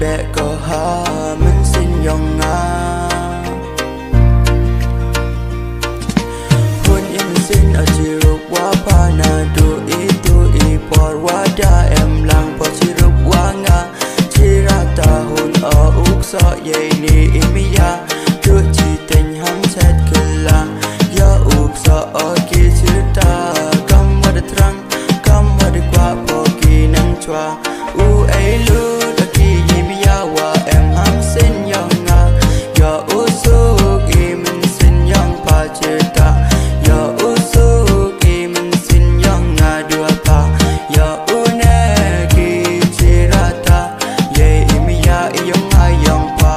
bẹ có ha mình xin yong nga hôn em xin ở chỉ rục quá pa na tu i por quá da em lang po chỉ rục quá nga chỉ ra ta hôn ở uk so ye ni imia tu chỉ tình ham set kila ya uk so ở kia chỉ ta kam wad trang kam wad qua po ki nang chua u ai lu da ki imia wa em ham sin yong nga ya u su ki min sin yong pa chỉ ta ya u su ki min sin yong nga dua pa ya u ne ki chỉ ra ta ye imia yong nga yong pa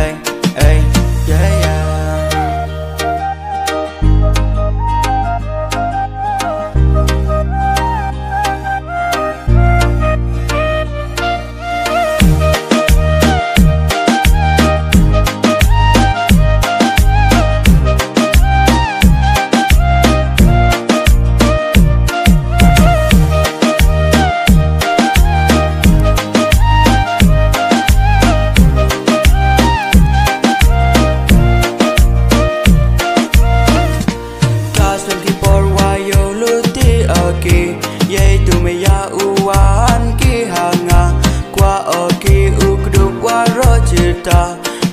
ay ay yeah yeah yei tu me ya uwan ki hanga kwa oki ukduk wa rojita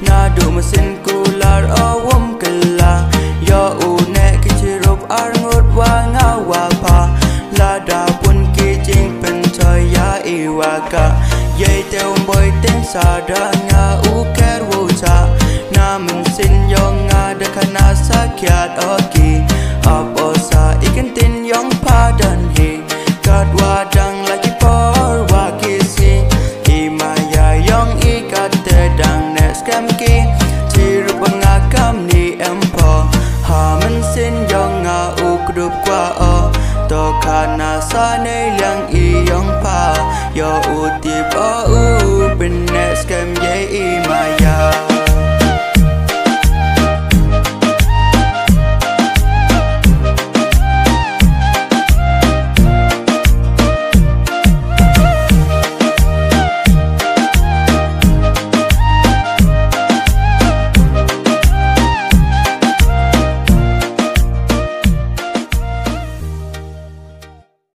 na du mesin kular awum kala yo une ki chirup arngut wa ngawa pa la da pun ki jing pen choy ya iwaka yei te boy ten sa da nga u ker wo cha na men sin yo nga de kana sakyat oki aposa ikin tin yong pa dan he kat wadang lagi por wakisi imaya yong ikat tedang nes kamki ciru pengakam ni empo hamen sin yong nga ukdup kwa o to kana sane liang i yong pa yo utip o u bin nes kam ye imaya